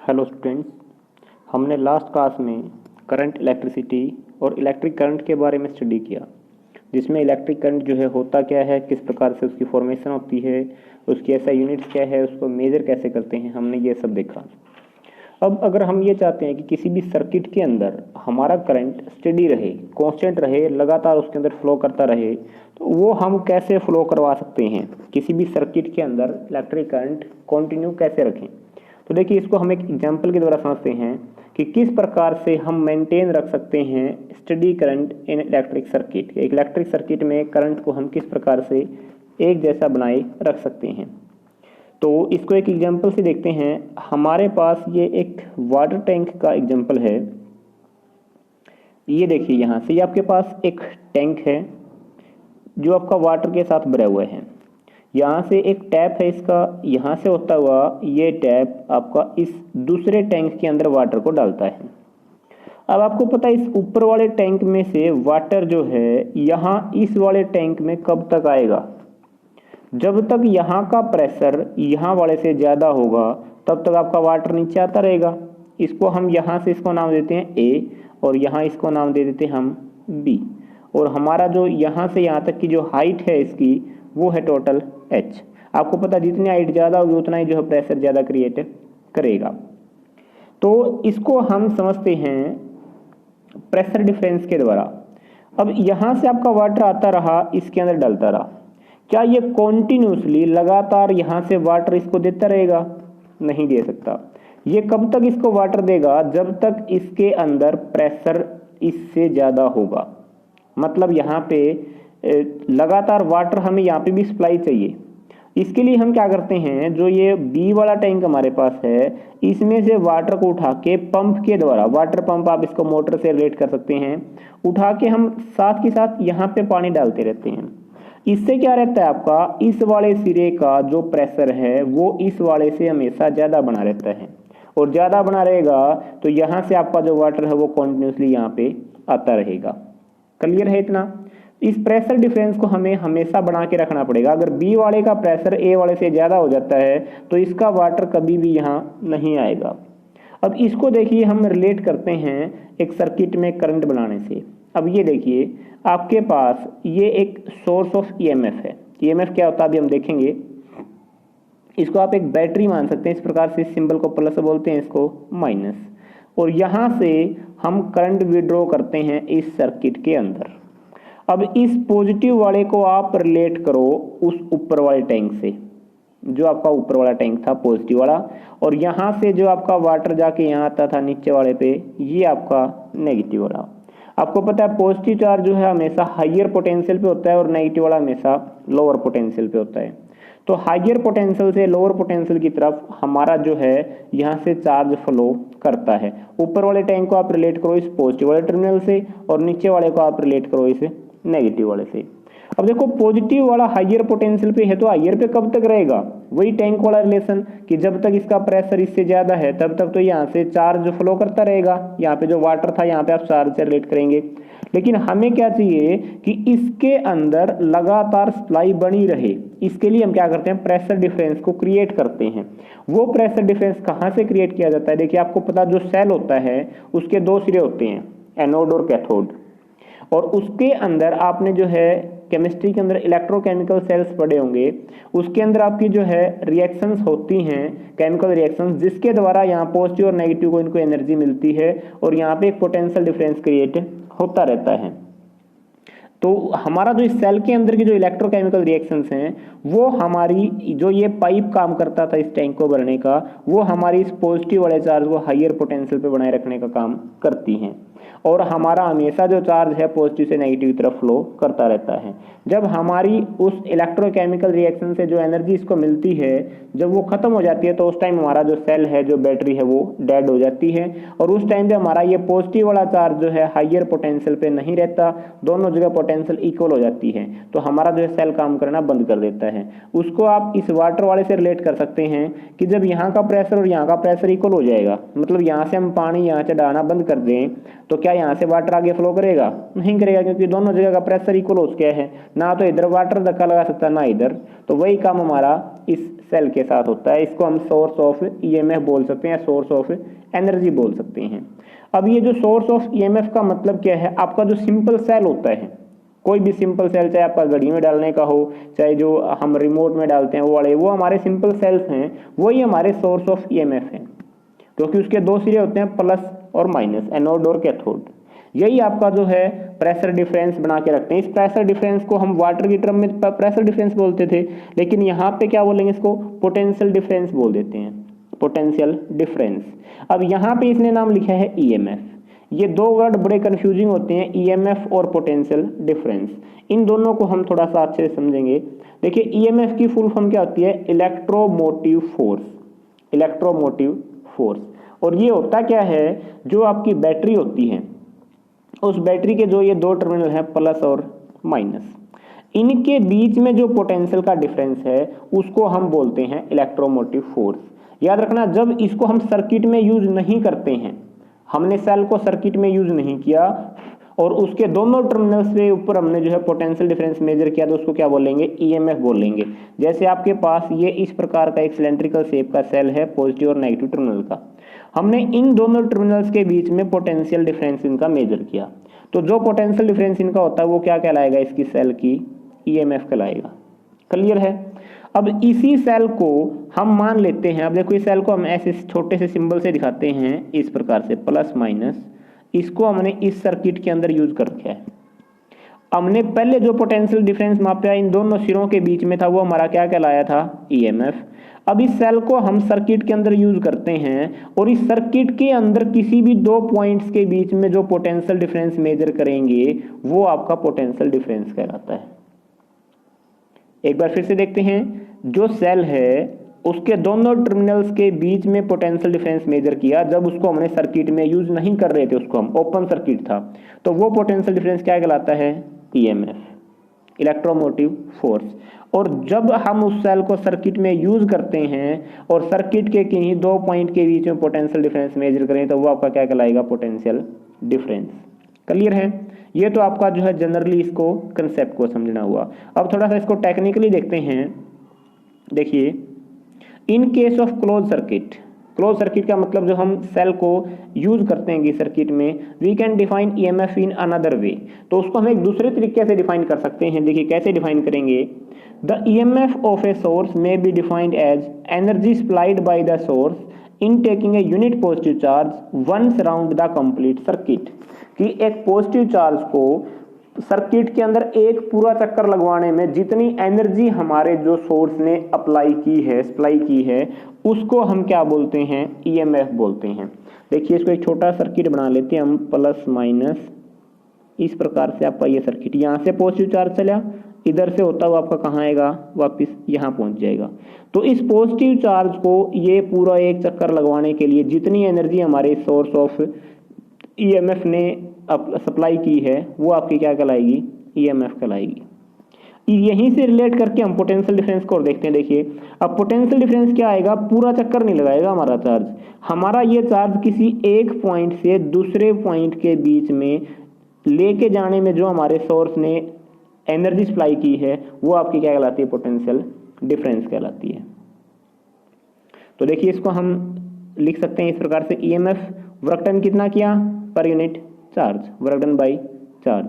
Hello students, हमने last class में current electricity और इलेक्ट्रिक करंट के बारे में स्टडी किया, जिसमें इलेक्ट्रिक करंट जो है होता क्या है, किस प्रकार से उसकी फॉर्मेशन होती है, उसकी ऐसा यूनिट्स क्या है, उसको मेजर कैसे करते हैं, हमने ये सब देखा। अब अगर हम ये चाहते हैं कि किसी भी सर्किट के अंदर हमारा करंट स्टेडी रहे, कांस्टेंट रहे, लगातार उसके अंदर फ्लो करता रहे, तो वो हम कैसे फ्लो करवा सकते हैं, किसी भी सर्किट के अंदर इलेक्ट्रिक करंट कंटिन्यू कैसे रखें। तो देखिए, इसको हम एक एग्जांपल के द्वारा समझते हैं कि किस प्रकार से हम मेंटेन रख सकते हैं steady current in electric circuit. एक इलेक्ट्रिक सर्किट में करंट को हम किस प्रकार से एक जैसा बनाए रख सकते हैं। तो इसको एक एग्जांपल से देखते हैं। हमारे पास ये एक वाटर टैंक का एग्जांपल है। ये देखिए, यहाँ से ये आपके पास एक टैंक है जो आपका वाटर के साथ भरा हुआ है। यहाँ से एक टैप है इसका, यहाँ से होता हुआ ये टैप आपका इस दूसरे टैंक के अंदर वाटर को डालता है। अब आपको पता है, इस ऊपर वाले टैंक में से वाटर जो है यहाँ इस वाले टैंक में कब तक आएगा, जब तक यहाँ का प्रेशर यहाँ वाले से ज़्यादा होगा तब तक आपका वाटर नीचे आता रहेगा। इसको हम यहाँ से इसको नाम देते हैं A और यहाँ इसको नाम दे देते हैं हम B। और हमारा जो यहाँ से यहाँ तक की जो हाइट है इसकी, वो है टोटल H। आपको पता, जितनी हाइट ज़्यादा होगी उतना ही जो है प्रेशर ज़्यादा क्रिएट करेगा। तो इसको हम समझते हैं प्रेशर डिफरेंस के द्वारा। अब यहाँ से आपका वाटर आता रहा, इसके अंदर डलता रहा, क्या ये कॉन्टिन्यूसली लगातार यहाँ से वाटर इसको देता रहेगा? नहीं दे सकता। ये कब तक इसको वाटर देगा? जब तक इसके अंदर प्रेशर इससे ज़्यादा होगा। मतलब यहाँ पे लगातार वाटर हमें यहाँ पे भी सप्लाई चाहिए। इसके लिए हम क्या करते हैं, जो ये बी वाला टैंक हमारे पास है, इसमें से वाटर को उठा के पंप के द्वारा, वाटर पंप आप इसको मोटर से रिलेट कर सकते हैं, उठा के हम साथ के साथ यहाँ पे पानी डालते रहते हैं। इससे क्या रहता है, आपका इस वाले सिरे का जो प्रेशर है वो इस वाले से हमेशा ज़्यादा बना रहता है, और ज़्यादा बना रहेगा तो यहाँ से आपका जो वाटर है वो कॉन्टिन्यूसली यहाँ पे आता रहेगा। क्लियर है इतना? इस प्रेशर डिफरेंस को हमें हमेशा बना के रखना पड़ेगा। अगर बी वाले का प्रेशर ए वाले से ज़्यादा हो जाता है तो इसका वाटर कभी भी यहाँ नहीं आएगा। अब इसको देखिए, हम रिलेट करते हैं एक सर्किट में करंट बनाने से। अब ये देखिए, आपके पास ये एक सोर्स ऑफ ईएमएफ है। ईएमएफ क्या होता है अभी हम देखेंगे। इसको आप एक बैटरी मान सकते हैं। इस प्रकार से सिंबल को प्लस बोलते हैं, इसको माइनस। और यहाँ से हम करंट विड्रॉ करते हैं इस सर्किट के अंदर। अब इस पॉजिटिव वाले को आप रिलेट करो उस ऊपर वाले टैंक से, जो आपका ऊपर वाला टैंक था पॉजिटिव वाला, और यहाँ से जो आपका वाटर जाके यहाँ आता था नीचे वाले पे, ये आपका नेगेटिव वाला। आपको पता है पॉजिटिव चार्ज जो है हमेशा हाइयर पोटेंशियल पे होता है और नेगेटिव वाला हमेशा लोअर पोटेंशियल पे होता है। तो हाइयर पोटेंशियल से लोअर पोटेंशियल की तरफ हमारा जो है यहाँ से चार्ज फ्लो करता है। ऊपर वाले टैंक को आप रिलेट करो इस पॉजिटिव वाले टर्मिनल से, और नीचे वाले को आप रिलेट करो इस नेगेटिव वाले से। अब देखो, पॉजिटिव वाला हाइयर पोटेंशियल पे है तो हाइयर पे कब तक रहेगा? वही टैंक वाला रिलेशन कि जब तक इसका प्रेशर इससे ज्यादा है तब तक तो यहाँ से चार्ज फ्लो करता रहेगा। यहाँ पे जो वाटर था यहाँ पे आप चार्ज से रिलेट करेंगे। लेकिन हमें क्या चाहिए कि इसके अंदर लगातार सप्लाई बनी रहे। इसके लिए हम क्या करते हैं, प्रेशर डिफरेंस को क्रिएट करते हैं। वो प्रेशर डिफरेंस कहाँ से क्रिएट किया जाता है? देखिए, आपको पता, जो सेल होता है उसके दो सिरे होते हैं, एनोड और कैथोड। और उसके अंदर आपने जो है केमिस्ट्री के अंदर इलेक्ट्रोकेमिकल सेल्स पढ़े होंगे, उसके अंदर आपकी जो है रिएक्शंस होती हैं, केमिकल रिएक्शंस, जिसके द्वारा यहाँ पॉजिटिव और नेगेटिव को इनको एनर्जी मिलती है और यहाँ पे एक पोटेंशियल डिफरेंस क्रिएट होता रहता है। तो हमारा जो इस सेल के अंदर की जो इलेक्ट्रोकेमिकल रिएक्शंस हैं, वो हमारी जो ये पाइप काम करता था इस टैंक को भरने का, वो हमारी इस पॉजिटिव वाले चार्ज को हाइयर पोटेंशियल पे बनाए रखने का काम करती हैं। और हमारा हमेशा जो चार्ज है पॉजिटिव से नेगेटिव की तरफ फ्लो करता रहता है। जब हमारी उस इलेक्ट्रोकेमिकल रिएक्शन से जो एनर्जी इसको मिलती है, जब वो खत्म हो जाती है तो उस टाइम हमारा जो सेल है, जो बैटरी है, वो डेड हो जाती है। और उस टाइम पे हमारा ये पॉजिटिव वाला चार्ज जो है हाइयर पोटेंशियल पे नहीं रहता, दोनों जगह पोटेंशियल इक्वल हो जाती है। तो हमारा जो है सेल काम करना बंद कर देता है। उसको आप इस वाटर वाले से रिलेट कर सकते हैं कि जब यहाँ का प्रेशर और यहाँ का प्रेशर इक्वल हो जाएगा, मतलब यहाँ से हम पानी यहाँ से डालना बंद कर दें तो क्या यहाँ से वाटर आगे फ्लो करेगा? नहीं करेगा, क्योंकि दोनों जगह का प्रेशर इक्वल हो चुका है। ना तो इधर वाटर धक्का लगा सकता, ना इधर। तो वही काम हमारा इस सेल के साथ होता है। इसको हम सोर्स ऑफ ईएमएफ बोल सकते हैं या सोर्स ऑफ एनर्जी बोल सकते हैं। अब ये जो सोर्स ऑफ ईएमएफ का मतलब क्या है, आपका जो सिंपल सेल होता है, कोई भी सिंपल सेल, चाहे आपका घड़ी में डालने का हो, चाहे जो हम रिमोट में डालते हैं वो वाले, वो हमारे सिंपल सेल्स हैं, वही हमारे सोर्स ऑफ ईएमएफ हैं, क्योंकि उसके दो सिरे होते हैं प्लस और माइनस, एनोड और कैथोड। यही आपका जो है प्रेशर डिफरेंस बना के रखते हैं। इस प्रेशर डिफरेंस को हम वाटर की टर्म में प्रेशर डिफरेंस बोलते थे, लेकिन यहाँ पे क्या बोलेंगे, इसको पोटेंशियल डिफरेंस बोल देते हैं, पोटेंशियल डिफरेंस। अब यहाँ पे इसने नाम लिखा है ईएमएफ। ये दो वर्ड बड़े कंफ्यूजिंग होते हैं, ईएमएफ और पोटेंशियल डिफरेंस। इन दोनों को हम थोड़ा सा अच्छे से समझेंगे। देखिए ईएमएफ की फुल फॉर्म क्या होती है, इलेक्ट्रोमोटिव फोर्स, इलेक्ट्रोमोटिव फोर्स। और ये होता क्या है, जो आपकी बैटरी होती है, उस बैटरी के जो ये दो टर्मिनल हैं प्लस और माइनस, इनके बीच में जो पोटेंशियल का डिफरेंस है उसको हम बोलते हैं इलेक्ट्रोमोटिव फोर्स। याद रखना, जब इसको हम सर्किट में यूज नहीं करते हैं, हमने सेल को सर्किट में यूज नहीं किया और उसके दोनों टर्मिनल्स के ऊपर हमने जो है पोटेंशियल डिफरेंस मेजर किया, तो उसको क्या बोलेंगे, ईएमएफ बोलेंगे। जैसे आपके पास ये इस प्रकार का एक सिलेंड्रिकल शेप का सेल है, पॉजिटिव और नेगेटिव टर्मिनल का, हमने इन दोनों टर्मिनल्स के बीच में पोटेंशियल डिफरेंस इनका मेजर किया, तो जो पोटेंशियल डिफरेंस इनका होता है वो क्या कहलाएगा, इसकी सेल की ईएमएफ कहलाएगा। क्लियर है। अब इसी सेल को हम मान लेते हैं, अब देखो इस सेल को हम ऐसे छोटे से सिंबल से दिखाते हैं इस प्रकार से, प्लस माइनस, इसको हमने इस सर्किट के अंदर यूज कर रखा है। हमने पहले जो पोटेंशियल डिफरेंस मापा इन दोनों सिरों के बीच में था, वो हमारा क्या कहलाया था, ईएमएफ। अब इस सेल को हम सर्किट के अंदर यूज करते हैं और इस सर्किट के अंदर किसी भी दो पॉइंट्स के बीच में जो पोटेंशियल डिफरेंस मेजर करेंगे वो आपका पोटेंशियल डिफरेंस कहलाता है। एक बार फिर से देखते हैं, जो सेल है उसके दोनों टर्मिनल्स के बीच में पोटेंशियल डिफरेंस मेजर किया, जब उसको हमने सर्किट में यूज नहीं कर रहे थे, उसको हम ओपन सर्किट था, तो वो पोटेंशियल डिफरेंस क्या कहलाता है, ईएमएफ, इलेक्ट्रोमोटिव फोर्स। और जब हम उस सेल को सर्किट में यूज करते हैं और सर्किट के किन्हीं दो पॉइंट के बीच में पोटेंशियल डिफरेंस मेजर करें, तो वो आपका क्या कहलाएगा, पोटेंशियल डिफरेंस। क्लियर है। ये तो आपका जो है जनरली इसको कंसेप्ट को समझना हुआ। अब थोड़ा सा इसको टेक्निकली देखते हैं। देखिए, in case of close circuit, close circuit का मतलब जो हम सेल को यूज करते हैं सर्किट में, we can define EMF in another way, तो उसको हम एक दूसरे तरीके से डिफाइन कर सकते हैं। देखिए कैसे डिफाइन करेंगे, the EMF of a source may be defined as energy supplied by the source in taking a unit positive charge once around the complete circuit, कि एक पॉजिटिव चार्ज को सर्किट के अंदर एक पूरा चक्कर लगवाने में जितनी एनर्जी हमारे जो सोर्स ने अप्लाई की है, सप्लाई की है, उसको हम क्या बोलते हैं, ईएमएफ बोलते हैं। देखिए इसको एक छोटा सर्किट बना लेते हैं हम, प्लस माइनस, इस प्रकार से आपका ये सर्किट, यहाँ से पॉजिटिव चार्ज चला, इधर से होता हुआ आपका कहाँ आएगा, वापस यहाँ पहुंच जाएगा। तो इस पॉजिटिव चार्ज को ये पूरा एक चक्कर लगवाने के लिए जितनी एनर्जी हमारे सोर्स ऑफ ईएमएफ ने सप्लाई की है, वो आपकी क्या कहलाएगी, ईएमएफ कहलाएगी। यहीं से रिलेट करके हम पोटेंशियल डिफरेंस को और देखते हैं। देखिए अब पोटेंशियल डिफरेंस क्या आएगा, पूरा चक्कर नहीं लगाएगा हमारा चार्ज, हमारा ये चार्ज किसी एक पॉइंट से दूसरे पॉइंट के बीच में लेके जाने में जो हमारे सोर्स ने एनर्जी सप्लाई की है, वो आपकी क्या कहलाती है, पोटेंशियल डिफरेंस कहलाती है। तो देखिए इसको हम लिख सकते हैं इस प्रकार से, ईएमएफ वर्क डन कितना किया per unit charge, work done by charge.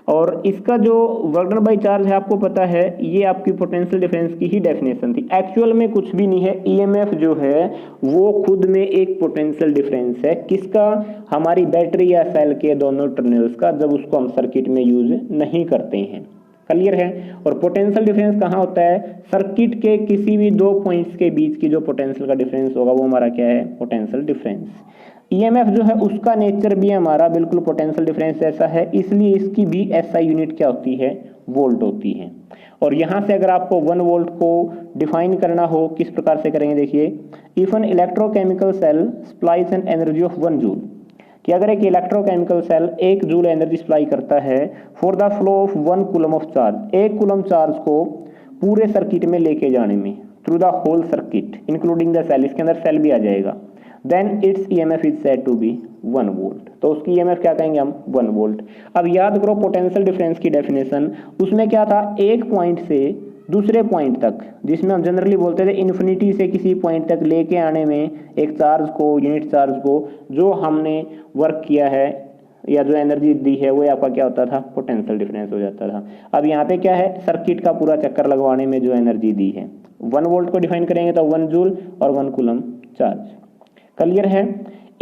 और इसका जो वर्क डन बाई चार्ज है आपको पता है, ये आपकी पोटेंशियल डिफरेंस की ही डेफिनेशन थी। एक्चुअल में कुछ भी नहीं है, ईएमएफ जो है वो खुद में एक पोटेंशियल डिफरेंस है, किसका, हमारी बैटरी या सेल के दोनों टर्मिनल्स का, जब उसको हम सर्किट में यूज नहीं करते हैं। क्लियर है। और पोटेंशियल डिफरेंस कहाँ होता है, सर्किट के किसी भी दो पॉइंट्स के बीच की जो पोटेंशियल का डिफरेंस होगा वो हमारा क्या है, पोटेंशियल डिफरेंस। ईएमएफ जो है उसका नेचर भी हमारा बिल्कुल पोटेंशियल डिफरेंस ऐसा है, इसलिए इसकी भी एसआई यूनिट क्या होती है, वोल्ट होती है। और यहाँ से अगर आपको 1 वोल्ट को डिफाइन करना हो, किस प्रकार से करेंगे, देखिए, if an electrochemical cell supplies an energy of 1 joule, कि अगर एक electrochemical cell 1 joule energy supply करता है for the flow of 1 coulomb of charge, 1 coulomb charge को पूरे सर्किट में लेके जाने में, through the whole circuit including the cell, इसके अंदर सेल भी आ जाएगा, then its EMF is said to be 1 volt. तो उसकी ईएमएफ क्या कहेंगे हम, 1 वोल्ट। अब याद करो पोटेंशियल डिफरेंस की डेफिनेशन, उसमें क्या था, एक पॉइंट से दूसरे पॉइंट तक, जिसमें हम जनरली बोलते थे इन्फिनिटी से किसी पॉइंट तक लेके आने में एक चार्ज को, यूनिट चार्ज को, जो हमने वर्क किया है या जो एनर्जी दी है वो आपका क्या होता था, पोटेंशियल डिफरेंस हो जाता था। अब यहाँ पे क्या है, सर्किट का पूरा चक्कर लगवाने में जो एनर्जी दी है, 1 वोल्ट को डिफाइन करेंगे तो 1 जूल और 1 कूलम चार्ज। क्लियर है।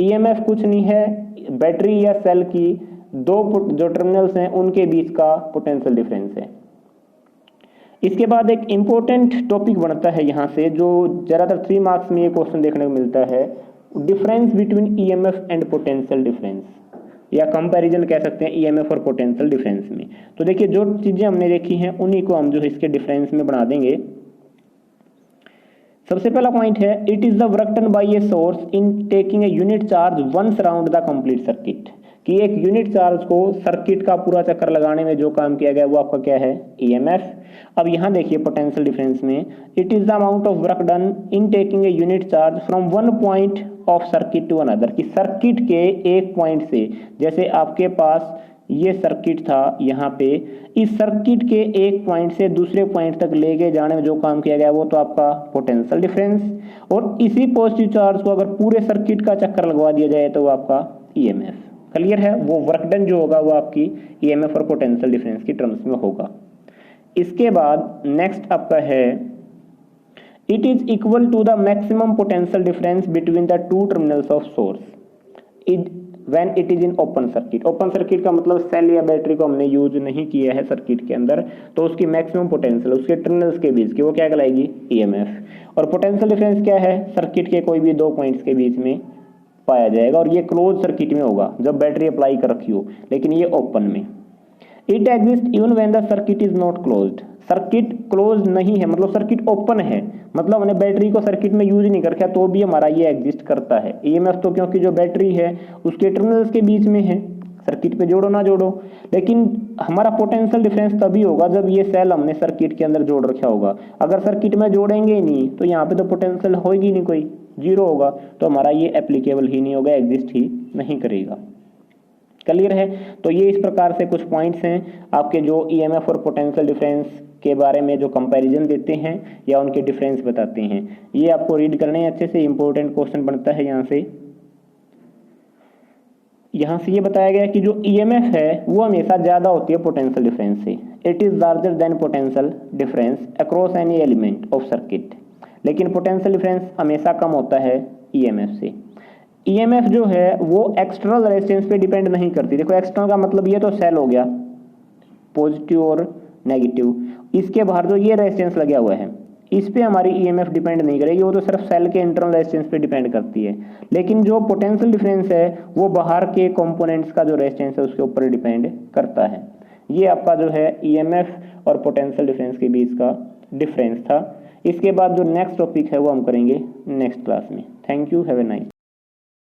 ईएमएफ कुछ नहीं है, बैटरी या सेल की दो जो टर्मिनल्स हैं उनके बीच का पोटेंशियल डिफरेंस है। इसके बाद एक इंपॉर्टेंट टॉपिक बनता है यहाँ से, जो ज़्यादातर 3 मार्क्स में ये क्वेश्चन देखने को मिलता है, difference between EMF and potential difference, या कंपैरिजन कह सकते हैं ईएमएफ और पोटेंशियल डिफरेंस में। तो देखिए जो चीज़ें हमने देखी हैं उन्हीं को हम जो है इसके डिफरेंस में बना देंगे। सबसे पहला पॉइंट है, it is the work done by a source in taking a unit charge once around the complete circuit, कि एक यूनिट चार्ज को सर्किट का पूरा चक्कर लगाने में जो काम किया गया वो आपका क्या है, ईएमएफ। अब यहाँ देखिए पोटेंशियल डिफरेंस में, it is the amount of work done in taking a unit charge from one point of circuit to another, कि सर्किट के एक पॉइंट से, जैसे आपके पास ये सर्किट था यहाँ पे, इस सर्किट के एक पॉइंट से दूसरे पॉइंट तक लेके जाने में जो काम किया गया वो तो आपका पोटेंशियल डिफरेंस, और इसी पॉजिटिव चार्ज को अगर पूरे सर्किट का चक्कर लगवा दिया जाए तो वो आपका ईएमएफ। क्लियर है। वो वर्क डन जो होगा वो आपकी ईएमएफ और पोटेंशियल डिफरेंस की टर्म्स में होगा। इसके बाद नेक्स्ट आपका है, it is equal to the maximum potential difference between the two terminals of source when it is in open circuit. Open circuit का मतलब सेल या बैटरी को हमने यूज नहीं किया है सर्किट के अंदर, तो उसकी मैक्सिमम पोटेंशियल उसके टर्मिनल्स के बीच की वो क्या कहलाएगी, ईएमएफ। और पोटेंशियल डिफरेंस क्या है, सर्किट के कोई भी दो पॉइंट्स के बीच में पाया जाएगा, और ये क्लोज सर्किट में होगा जब बैटरी अप्लाई कर रखी हो, लेकिन ये ओपन में। It exist even when the circuit is not closed, circuit close नहीं है मतलब सर्किट ओपन है, मतलब हमने बैटरी को सर्किट में यूज नहीं कर रखा तो भी हमारा ये एग्जिस्ट करता है ईएमएफ, तो क्योंकि जो बैटरी है उसके टर्मिनल्स के बीच में है, सर्किट पे जोड़ो ना जोड़ो। लेकिन हमारा पोटेंशियल डिफरेंस तभी होगा जब ये सेल हमने सर्किट के अंदर जोड़ रखा होगा, अगर सर्किट में जोड़ेंगे ही नहीं तो यहाँ पे तो पोटेंशियल होगी नहीं, कोई जीरो होगा, तो हमारा ये एप्लीकेबल ही नहीं होगा, एग्जिस्ट ही नहीं करेगा। क्लियर है। तो ये इस प्रकार से कुछ पॉइंट्स हैं आपके जो ईएमएफ और पोटेंशियल डिफरेंस के बारे में जो कंपैरिजन देते हैं या उनके डिफरेंस बताते हैं, ये आपको रीड करने अच्छे से, इंपॉर्टेंट क्वेश्चन बनता है यहाँ से ये बताया गया कि जो ईएमएफ है वो हमेशा ज़्यादा होती है पोटेंशियल डिफरेंस से, it is larger than potential difference across any element of circuit, लेकिन पोटेंशियल डिफरेंस हमेशा कम होता है ईएमएफ से। ईएमएफ जो है वो एक्सटर्नल रेजिस्टेंस पे डिपेंड नहीं करती। देखो एक्सटर्नल का मतलब ये तो सेल हो गया पॉजिटिव और नेगेटिव, इसके बाहर जो ये रेजिस्टेंस लगा हुआ है इस पे हमारी ईएमएफ डिपेंड नहीं करेगी, वो तो सिर्फ सेल के इंटरनल रेजिस्टेंस पे डिपेंड करती है। लेकिन जो पोटेंशियल डिफरेंस है वो बाहर के कंपोनेंट्स का जो रेजिस्टेंस है उसके ऊपर डिपेंड करता है। ये आपका जो है ईएमएफ और पोटेंशियल डिफरेंस के बीच का डिफरेंस था। इसके बाद जो नेक्स्ट टॉपिक है वो हम करेंगे नेक्स्ट क्लास में। Thank you, have a nice.